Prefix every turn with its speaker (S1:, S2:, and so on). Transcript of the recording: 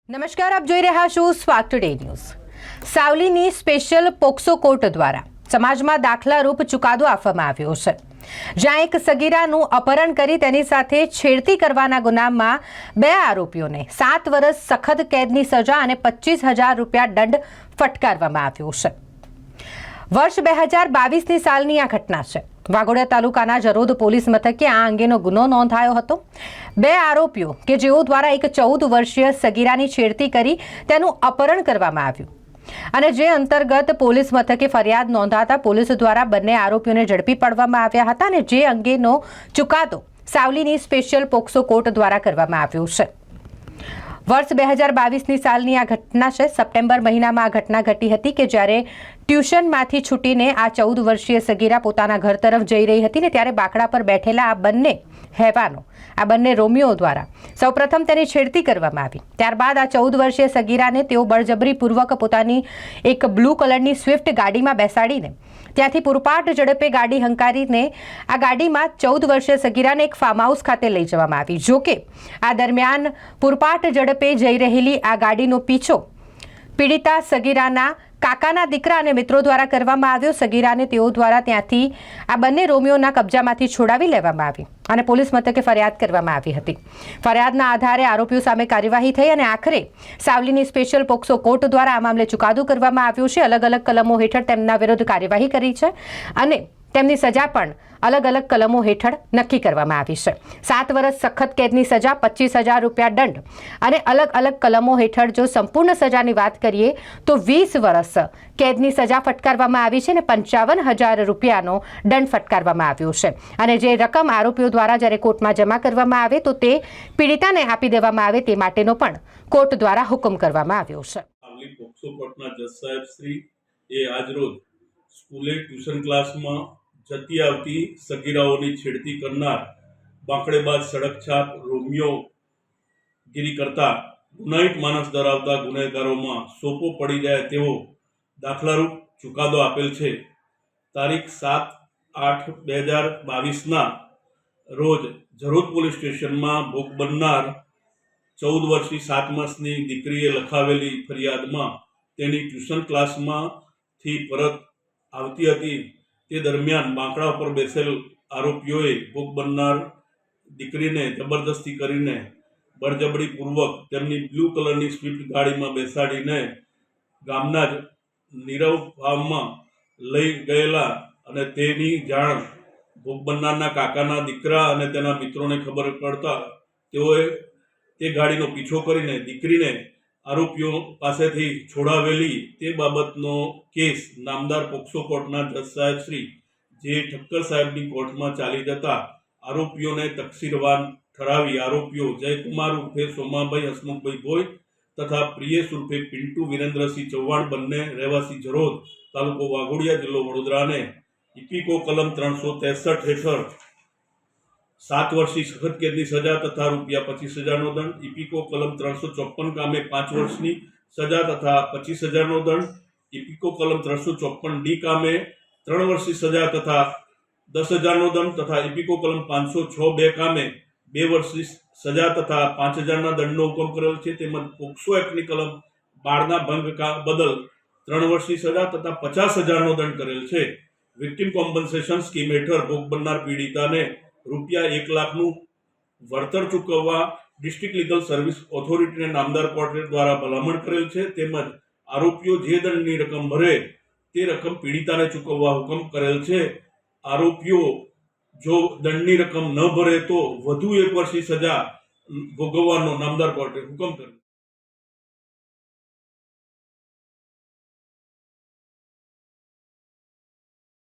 S1: નમસ્કાર, આપ જોઈ રહ્યા છો સ્વાગ ટુડે ન્યૂઝ। સાવલીની સ્પેશિયલ પોક્સો કોર્ટ દ્વારા સમાજમાં દાખલારૂપ ચુકાદો આપવામાં આવ્યો છે, જ્યાં એક સગીરાનું અપહરણ કરી તેની સાથે છેડતી કરવાના ગુનામાં 2 આરોપીઓને 7 વર્ષ સખત કેદની સજા અને 25,000 રૂપિયા દંડ ફટકારવામાં આવ્યો છે। વર્ષ 2022ની સાલની આ ઘટના છે। વાઘોડિયા તાલુકાના જરોદ પોલીસ મથકે આ અંગેનો ગુનો નોંધાયો હતો। 2 આરોપીઓ કે જેઓ દ્વારા એક 14 વર્ષીય સગીરાની છેડતી કરી તેનું અપહરણ કરવામાં આવ્યું અને જે અંતર્ગત પોલીસ મથકે ફરિયાદ નોંધાતા પોલીસ દ્વારા બંને આરોપીઓને ઝડપી પાડવામાં આવ્યા હતા અને જે અંગેનો ચુકાદો સાવલીની સ્પેશિયલ પોક્સો કોર્ટ દ્વારા કરવામાં આવ્યો છે। વર્ષ 2022ની સાલની આ ઘટના છે। સપ્ટેમ્બર મહિનામાં આ ઘટના ઘટી હતી કે જ્યારે ટ્યુશનમાંથી છૂટીને આ 14 વર્ષીય સગીરા પોતાના ઘર તરફ જઈ રહી હતી ને ત્યારે બાકડા પર બેઠેલા આ બંને રોમિયો દ્વારા સૌપ્રથમ તેની છેડતી કરવામાં આવી। ત્યારબાદ આ 14 વર્ષીય સગીરાને તેઓ બળજબરીપૂર્વક પોતાની એક બ્લુ કલરની સ્વિફ્ટ ગાડીમાં બેસાડીને ત્યાંથી પૂરપાટ ઝડપે ગાડી હંકારીને આ ગાડીમાં 14 વર્ષીય સગીરાને એક ફાર્મ હાઉસ ખાતે લઈ જવામાં આવી। જોકે આ દરમિયાન પૂરપાટ ઝડપે જઈ રહેલી આ ગાડીનો પીછો પીડિતા સગીરાના કાકાના દીકરા અને મિત્રો દ્વારા કરવામાં આવ્યો। સગીરાને તેઓ દ્વારા ત્યાંથી આ બંને રોમિયોના કબજામાંથી છોડાવી લેવામાં આવી અને પોલીસ મથકે ફરિયાદ કરવામાં આવી હતી। ફરિયાદના આધારે આરોપીઓ સામે કાર્યવાહી થઈ અને આખરે સાવલીની સ્પેશિયલ પોક્સો કોર્ટ દ્વારા આ મામલે ચુકાદો કરવામાં આવ્યો છે। અલગ અલગ કલમો હેઠળ તેમના વિરુદ્ધ કાર્યવાહી કરી છે અને તેમની સજા પણ અલગ અલગ કલમો હેઠળ નક્કી કરવામાં આવી છે। 7 વર્ષ સખત કેદની સજા, 25,000 રૂપિયા દંડ અને અલગ અલગ કલમો હેઠળ જો સંપૂર્ણ સજાની વાત કરીએ તો 20 વર્ષ કેદની સજા ફટકારવામાં આવી છે અને 55,000 રૂપિયાનો દંડ ફટકારવામાં આવ્યો છે અને જે રકમ આરોપીઓ દ્વારા જ્યારે કોર્ટમાં જમા કરવામાં આવે તો તે પીડિતાને આપી દેવામાં આવે તે માટેનો પણ કોર્ટ દ્વારા હુકમ કરવામાં આવ્યો છે।
S2: પોક્સો કોર્ટના જજ સાહેબ શ્રી એ આજરોજ સ્કૂલે ટ્યુશન ક્લાસમાં જતી આવતી સગીરાઓની છેડતી કરનાર બાંકડેબાજ સડકછાપ રોમિયોગીરી કરતા ગુનાહિત માનસ ધરાવતા ગુનેગારોમાં સોપો પડી જાય તેવો દાખલારૂપ ચુકાદો આપેલ છે। તારીખ 7/8/2022ના રોજ જરોદ પોલીસ સ્ટેશનમાં ભોગ બનનાર 14 વર્ષની 7 માસની દીકરીએ લખાવેલી ફરિયાદમાં તેની ટ્યુશન ક્લાસમાંથી પરત આવતી હતી તે દરમિયાન બાંકડા પર બેસેલ આરોપીઓએ ભોગ બનનાર દીકરીને જબરદસ્તી કરીને બળજબરીપૂર્વક તેમની બ્લુ કલરની સ્વિફ્ટ ગાડીમાં બેસાડીને ગામના જ નીરવ ફાર્મમાં લઈ ગયેલા અને તેની જાણ ભોગ બનનારના કાકાના દીકરા અને તેના મિત્રોને ખબર પડતા તેઓએ તે ગાડીનો પીછો કરીને દીકરીને આરોપીઓ પાસેથી છોડાવેલી તે બાબતનો કેસ નામદાર પોક્સો કોર્ટના જજ સાહેબ શ્રી જે ઠક્કર સાહેબની કોર્ટમાં ચાલી જતા આરોપીઓને તકસીરવાન ઠરાવી આરોપીઓ જયકુમાર ઉર્ફે સોમાભાઈ હસમુખભાઈ ભોઈ તથા પ્રિયેશ ઉર્ફે પિન્ટુ વિરેન્દ્રસિંહ ચૌહાણ બંને રહેવાસી જરોદ તાલુકો વાઘોડિયા જિલ્લો વડોદરાને ઇપીકો કલમ 363 હેઠળ 7 વર્ષની સખત કેદની સજા તથા ₹25,000નો દંડ, ઇપીકો કલમ 354 કામે 5 વર્ષની સજા તથા 25,000નો દંડ, ઇપીકો કલમ 354D કામે 3 વર્ષની સજા તથા 10,000નો દંડ તથા ઇપીકો કલમ 506(2) કામે 2 વર્ષની સજા તથા 5,000ના દંડનો હુકમ કરેલ છે। તેમજ પોક્સો એક્ટની કલમ 12ના ભંગ બદલ 3 વર્ષની સજા તથા 50,000નો દંડ કરેલ છે। વિક્ટિમ કોમ્પન્સેશન સ્કીમ હેઠળ ભોગ બનનાર પીડિતાને ₹1,00,000નું વળતર ચૂકવવા ડિસ્ટ્રિક્ટ લીગલ સર્વિસ ઓથોરિટીને નામદાર કોર્ટ દ્વારા ભલામણ કરેલ છે। તેમજ આરોપીઓ જે દંડની રકમ ભરે તે રકમ પીડિતાને ચૂકવવા હુકમ કરેલ છે। આરોપીઓ જો દંડની રકમ ન ભરે તો વધુ 1 વર્ષની સજા ભોગવવાનો નામદાર કોર્ટે હુકમ કર્યો।